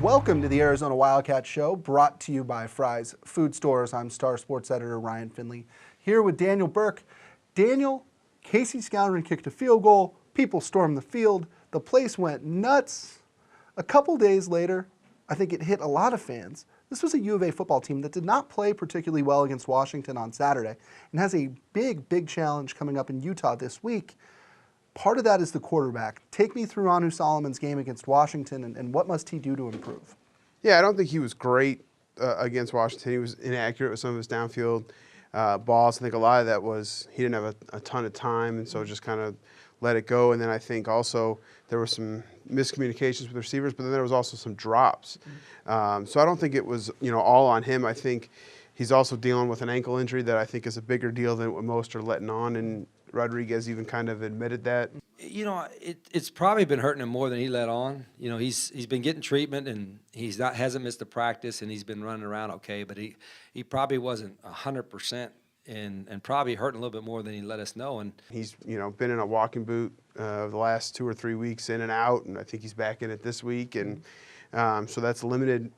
Welcome to the Arizona Wildcat Show, brought to you by Fry's Food Stores. I'm Star Sports editor Ryan Finley, here with Daniel Burke. Daniel, Casey Scourin kicked a field goal, people stormed the field, the place went nuts. A couple days later, I think it hit a lot of fans. This was a U of A football team that did not play particularly well against Washington on Saturday and has a big challenge coming up in Utah this week. Part of that is the quarterback. Take me through Anu Solomon's game against Washington and what must he do to improve? Yeah, I don't think he was great against Washington. He was inaccurate with some of his downfield balls. I think a lot of that was he didn't have a ton of time, and so just kind of let it go. And then I think also there were some miscommunications with receivers, but then there was also some drops. So I don't think it was all on him. I think he's also dealing with an ankle injury that I think is a bigger deal than what most are letting on, and Rodriguez even kind of admitted that. It's probably been hurting him more than he let on. He's been getting treatment, and hasn't missed a practice, and he's been running around okay, but he probably wasn't 100% and probably hurting a little bit more than he let us know. And he's been in a walking boot the last 2 or 3 weeks in and out, and I think he's back in it this week, and so that's limited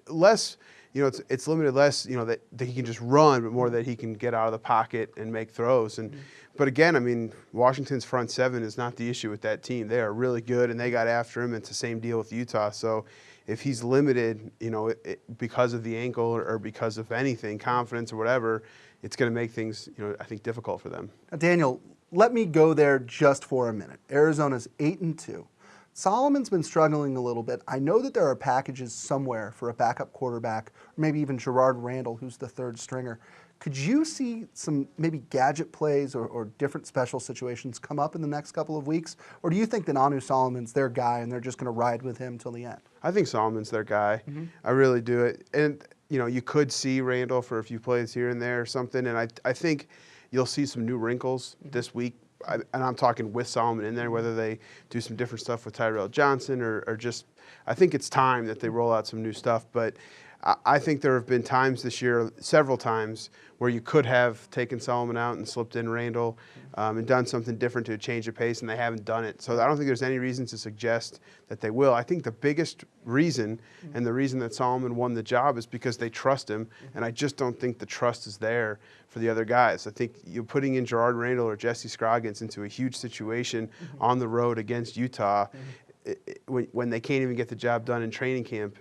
less. It's limited less, that he can just run, but more that he can get out of the pocket and make throws. And but again, Washington's front seven is not the issue with that team. They are really good, and they got after him. It's the same deal with Utah. So if he's limited, because of the ankle or because of anything, confidence or whatever, it's going to make things, I think, difficult for them. Now, Daniel, let me go there just for a minute. Arizona's 8-2. Solomon's been struggling a little bit. I know that there are packages somewhere for a backup quarterback, or maybe even Gerard Randall, who's the third stringer. Could you see some maybe gadget plays or different special situations come up in the next couple of weeks? Or do you think that Anu Solomon's their guy and they're just going to ride with him till the end? I think Solomon's their guy. I really do. And, you could see Randall for a few plays here and there or something. And I think you'll see some new wrinkles this week. And I'm talking with Solomon in there, whether they do some different stuff with Tyrell Johnson or just, I think it's time that they roll out some new stuff. But I think there have been times this year, several times, where you could have taken Solomon out and slipped in Randall and done something different to change the pace, and they haven't done it. So I don't think there's any reason to suggest that they will. I think the biggest reason, and the reason that Solomon won the job, is because they trust him, and I just don't think the trust is there for the other guys. I think you're putting in Gerard Randall or Jesse Scroggins into a huge situation on the road against Utah, when they can't even get the job done in training camp,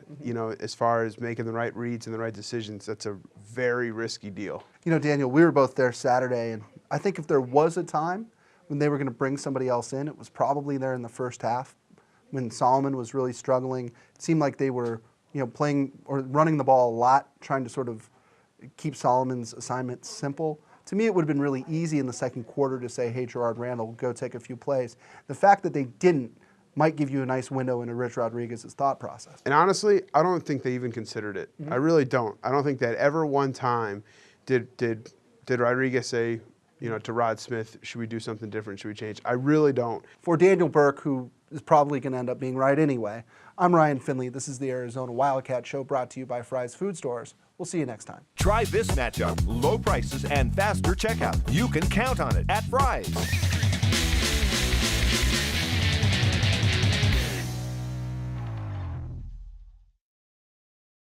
as far as making the right reads and the right decisions, that's a very risky deal. Daniel, we were both there Saturday, and I think if there was a time when they were going to bring somebody else in, it was probably there in the first half when Solomon was really struggling. It seemed like they were, playing or running the ball a lot, trying to sort of keep Solomon's assignment simple. To me, it would have been really easy in the second quarter to say, hey, Gerard Randall, go take a few plays. The fact that they didn't might give you a nice window into Rich Rodriguez's thought process. And honestly, I don't think they even considered it. I really don't. I don't think that ever one time did Rodriguez say, to Rod Smith, should we do something different? Should we change? I really don't. For Daniel Burke, who is probably going to end up being right anyway, I'm Ryan Finley. This is the Arizona Wildcat Show, brought to you by Fry's Food Stores. We'll see you next time. Try this matchup. Low prices and faster checkout. You can count on it at Fry's.